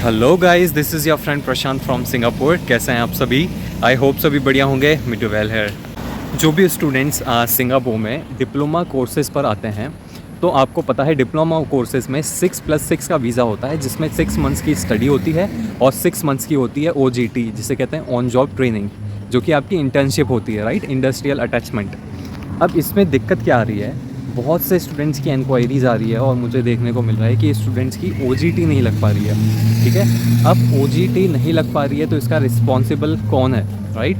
Hello guys, this is your friend Prashant from Singapore. कैसे हैं आप सभी? आई होप सभी बढ़िया होंगे। Me too well here. जो भी स्टूडेंट्स सिंगापुर में डिप्लोमा कोर्सेज़ पर आते हैं, तो आपको पता है डिप्लोमा कोर्सेज़ में 6+6 का वीज़ा होता है, जिसमें 6 मंथ्स की स्टडी होती है और 6 मंथ्स की होती है OJT, जिसे कहते हैं ऑन जॉब ट्रेनिंग, जो कि आपकी इंटर्नशिप होती है, राइट, इंडस्ट्रियल अटैचमेंट। अब इसमें दिक्कत क्या आ रही है? बहुत से स्टूडेंट्स की इंक्वायरीज़ आ रही है और मुझे देखने को मिल रहा है कि स्टूडेंट्स की OJT नहीं लग पा रही है। ठीक है, अब OJT नहीं लग पा रही है तो इसका रिस्पॉन्सिबल कौन है, राइट?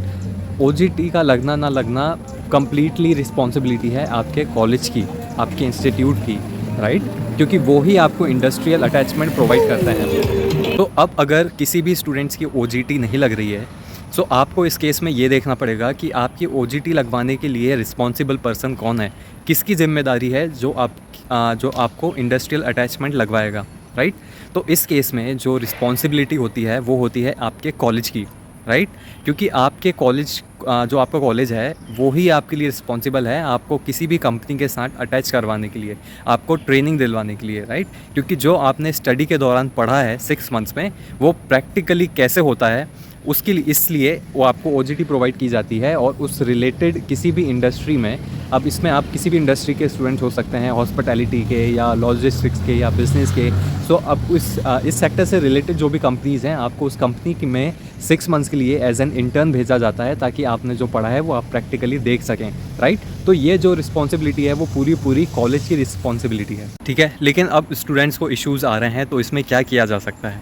OJT का लगना ना लगना कम्प्लीटली रिस्पॉन्सिबिलिटी है आपके कॉलेज की, आपके इंस्टीट्यूट की, राइट? क्योंकि वो ही आपको इंडस्ट्रियल अटैचमेंट प्रोवाइड करते हैं। तो अब अगर किसी भी स्टूडेंट्स की OJT नहीं लग रही है, सो आपको इस केस में ये देखना पड़ेगा कि आपकी OJT लगवाने के लिए रिस्पॉन्सिबल पर्सन कौन है, किसकी ज़िम्मेदारी है जो आपको इंडस्ट्रियल अटैचमेंट लगवाएगा, राइट? तो इस केस में जो रिस्पॉन्सिबिलिटी होती है वो होती है आपके कॉलेज की, राइट? क्योंकि आपके कॉलेज जो आपका कॉलेज है वो ही आपके लिए रिस्पॉन्सिबल है आपको किसी भी कंपनी के साथ अटैच करवाने के लिए, आपको ट्रेनिंग दिलवाने के लिए, राइट? क्योंकि जो आपने स्टडी के दौरान पढ़ा है 6 मंथ्स में, वो प्रैक्टिकली कैसे होता है उसके लिए, इसलिए वो आपको OJT प्रोवाइड की जाती है। और उस रिलेटेड किसी भी इंडस्ट्री में, अब इसमें आप किसी भी इंडस्ट्री के स्टूडेंट हो सकते हैं, हॉस्पिटैलिटी के या लॉजिस्टिक्स के या बिज़नेस के। सो अब इस सेक्टर से रिलेटेड जो भी कंपनीज़ हैं, आपको उस कंपनी की में 6 मंथ्स के लिए एज एन इंटर्न भेजा जाता है, ताकि आपने जो पढ़ा है वो आप प्रैक्टिकली देख सकें, राइट? तो ये जो रिस्पॉन्सिबिलिटी है वो पूरी कॉलेज की रिस्पॉन्सिबिलिटी है, ठीक है? लेकिन अब स्टूडेंट्स को इश्यूज़ आ रहे हैं, तो इसमें क्या किया जा सकता है?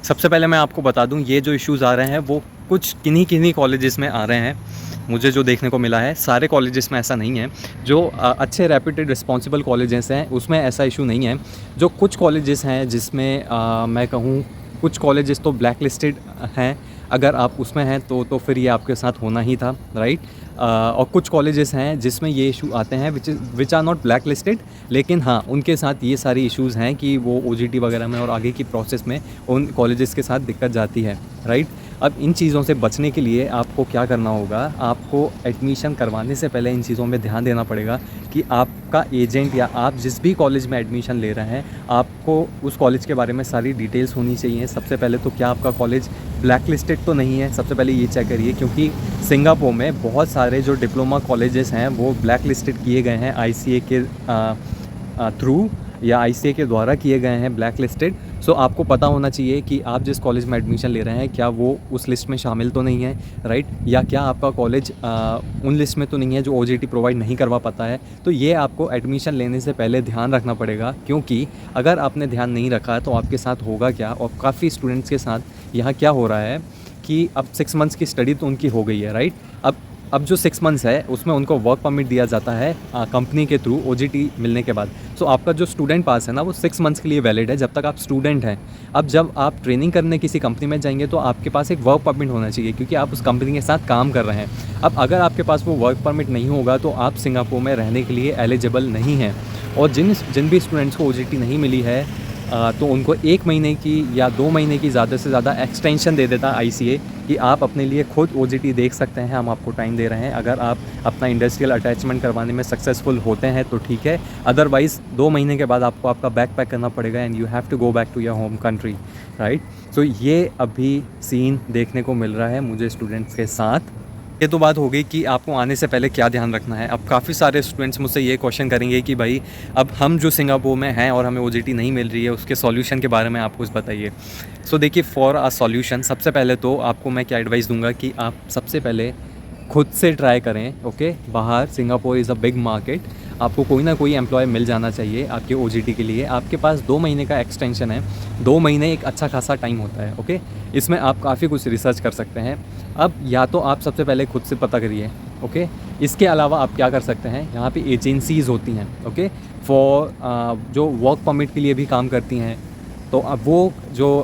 सबसे पहले मैं आपको बता दूं, ये जो इश्यूज़ आ रहे हैं वो कुछ किन्हीं कॉलेजेस में आ रहे हैं। मुझे जो देखने को मिला है, सारे कॉलेजेस में ऐसा नहीं है। जो अच्छे रेप्यूटेड रिस्पॉन्सिबल कॉलेजेस हैं उसमें ऐसा इशू नहीं है। जो कुछ कॉलेजेस हैं जिसमें मैं कहूँ कुछ कॉलेजेस तो ब्लैक लिस्टेड हैं, अगर आप उसमें हैं तो फिर ये आपके साथ होना ही था, राइट? और कुछ कॉलेजेस हैं जिसमें ये इशू आते हैं which are not blacklisted, लेकिन हाँ, उनके साथ ये सारी इश्यूज़ हैं कि वो OJT वगैरह में और आगे की प्रोसेस में उन कॉलेजेस के साथ दिक्कत जाती है, राइट? अब इन चीज़ों से बचने के लिए आपको क्या करना होगा? आपको एडमिशन करवाने से पहले इन चीज़ों में ध्यान देना पड़ेगा कि आपका एजेंट या आप जिस भी कॉलेज में एडमिशन ले रहे हैं, आपको उस कॉलेज के बारे में सारी डिटेल्स होनी चाहिए। सबसे पहले तो क्या आपका कॉलेज ब्लैक लिस्टेड तो नहीं है, सबसे पहले ये चेक करिए, क्योंकि सिंगापुर में बहुत सारे जो डिप्लोमा कॉलेजेस हैं वो ब्लैक लिस्टेड किए गए हैं ICA के थ्रू या ICA के द्वारा किए गए हैं ब्लैक लिस्टेड। सो आपको पता होना चाहिए कि आप जिस कॉलेज में एडमिशन ले रहे हैं क्या वो उस लिस्ट में शामिल तो नहीं है, राइट? या क्या आपका कॉलेज उन लिस्ट में तो नहीं है जो OJT प्रोवाइड नहीं करवा पाता है। तो ये आपको एडमिशन लेने से पहले ध्यान रखना पड़ेगा, क्योंकि अगर आपने ध्यान नहीं रखा तो आपके साथ होगा क्या, और काफ़ी स्टूडेंट्स के साथ यहाँ क्या हो रहा है कि अब 6 मंथ्स की स्टडी तो उनकी हो गई है, राइट? अब जो 6 मंथ्स है उसमें उनको वर्क परमिट दिया जाता है कंपनी के थ्रू OJT मिलने के बाद। सो आपका जो स्टूडेंट पास है ना, वो 6 मंथ्स के लिए वैलिड है जब तक आप स्टूडेंट हैं। अब जब आप ट्रेनिंग करने किसी कंपनी में जाएंगे तो आपके पास एक वर्क परमिट होना चाहिए, क्योंकि आप उस कंपनी के साथ काम कर रहे हैं। अब अगर आपके पास वो वर्क परमिट नहीं होगा तो आप सिंगापुर में रहने के लिए एलिजिबल नहीं हैं। और जिन भी स्टूडेंट्स को OJT नहीं मिली है तो उनको 1 महीने की या 2 महीने की ज़्यादा से ज़्यादा एक्सटेंशन दे देता है ICA, कि आप अपने लिए खुद OJT देख सकते हैं, हम आपको टाइम दे रहे हैं। अगर आप अपना इंडस्ट्रियल अटैचमेंट करवाने में सक्सेसफुल होते हैं तो ठीक है, अदरवाइज़ 2 महीने के बाद आपको आपका बैग पैक करना पड़ेगा and you have to go back to your home country, right? So ये अभी सीन देखने को मिल रहा है मुझे स्टूडेंट्स के साथ। ये तो बात हो गई कि आपको आने से पहले क्या ध्यान रखना है। अब काफ़ी सारे स्टूडेंट्स मुझसे ये क्वेश्चन करेंगे कि भाई, अब हम जो सिंगापुर में हैं और हमें OJT नहीं मिल रही है, उसके सॉल्यूशन के बारे में आप कुछ बताइए। सो देखिए, फॉर अ सॉल्यूशन सबसे पहले तो आपको मैं क्या एडवाइस दूंगा कि आप सबसे पहले खुद से ट्राई करें, ओके? बाहर Singapore is a big market, आपको कोई ना कोई एम्प्लॉय मिल जाना चाहिए आपके OJT के लिए। आपके पास 2 महीने का एक्सटेंशन है, 2 महीने एक अच्छा खासा टाइम होता है, ओके? इसमें आप काफ़ी कुछ रिसर्च कर सकते हैं। अब या तो आप सबसे पहले खुद से पता करिए, ओके? इसके अलावा आप क्या कर सकते हैं, यहाँ पे एजेंसीज़ होती हैं, ओके, फॉर जो वर्क परमिट के लिए भी काम करती हैं। तो अब वो जो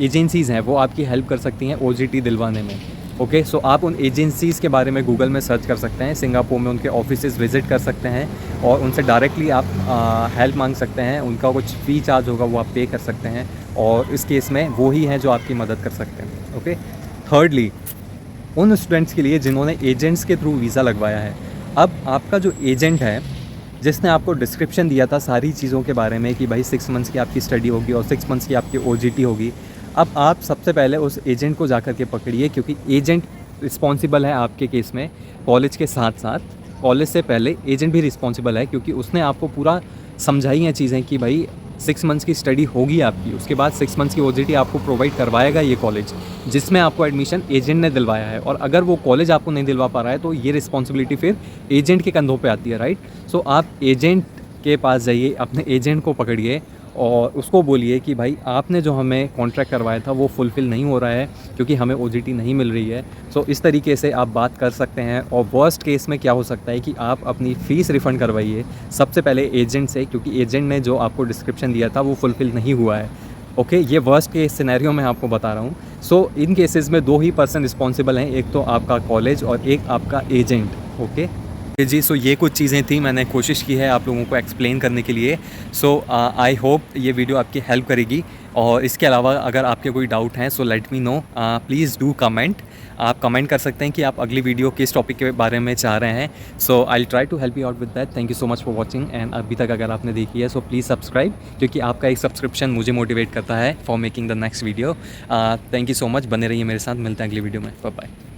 एजेंसीज़ हैं वो आपकी हेल्प कर सकती हैं OJT दिलवाने में, ओके? सो आप उन एजेंसीज़ के बारे में गूगल में सर्च कर सकते हैं, सिंगापुर में उनके ऑफिसेज़ विज़िट कर सकते हैं और उनसे डायरेक्टली आप हेल्प मांग सकते हैं। उनका कुछ फ़ी चार्ज होगा वो आप पे कर सकते हैं, और इस केस में वो ही हैं जो आपकी मदद कर सकते हैं, ओके? थर्डली, उन स्टूडेंट्स के लिए जिन्होंने एजेंट्स के थ्रू वीज़ा लगवाया है, अब आपका जो एजेंट है जिसने आपको डिस्क्रिप्शन दिया था सारी चीज़ों के बारे में कि भाई 6 मंथ्स की आपकी स्टडी होगी और 6 मंथ्स की आपकी OJT होगी, अब आप सबसे पहले उस एजेंट को जाकर के पकड़िए, क्योंकि एजेंट रिस्पॉन्सिबल है आपके केस में। कॉलेज के साथ साथ कॉलेज से पहले एजेंट भी रिस्पॉन्सिबल है, क्योंकि उसने आपको पूरा समझाई हैं चीज़ें कि भाई 6 मंथ्स की स्टडी होगी आपकी, उसके बाद 6 मंथ्स की ओजीटी आपको प्रोवाइड करवाएगा ये कॉलेज, जिसमें आपको एडमिशन एजेंट ने दिलवाया है। और अगर वो कॉलेज आपको नहीं दिलवा पा रहा है तो ये रिस्पॉन्सिबिलिटी फिर एजेंट के कंधों पे आती है, राइट। सो आप एजेंट के पास जाइए, अपने एजेंट को पकड़िए और उसको बोलिए कि भाई आपने जो हमें कॉन्ट्रैक्ट करवाया था वो फुलफ़िल नहीं हो रहा है, क्योंकि हमें ओजीटी नहीं मिल रही है। सो इस तरीके से आप बात कर सकते हैं। और वर्स्ट केस में क्या हो सकता है कि आप अपनी फ़ीस रिफ़ंड करवाइए सबसे पहले एजेंट से, क्योंकि एजेंट ने जो आपको डिस्क्रिप्शन दिया था वो फुलफ़िल नहीं हुआ है। ओके, ये वर्स्ट केस सिनेरियो मैं आपको बता रहा हूँ। सो इन केसेस में 2 ही पर्सन रिस्पॉन्सिबल हैं, एक तो आपका कॉलेज और एक आपका एजेंट। ओके जी, सो ये कुछ चीज़ें थी, मैंने कोशिश की है आप लोगों को एक्सप्लेन करने के लिए। सो आई होप ये वीडियो आपकी हेल्प करेगी। और इसके अलावा अगर आपके कोई डाउट हैं so let me know, please do comment. आप कमेंट कर सकते हैं कि आप अगली वीडियो किस टॉपिक के बारे में चाह रहे हैं। So I will try to help you out with that. Thank you so much for watching. And अभी तक अगर आपने देखी है सो प्लीज़ सब्सक्राइब, क्योंकि आपका एक सब्सक्रिप्शन मुझे मोटिवेट करता है for making the next video. Thank you so much, बने रहिए मेरे साथ, मिलते हैं अगली वीडियो में। Bye bye.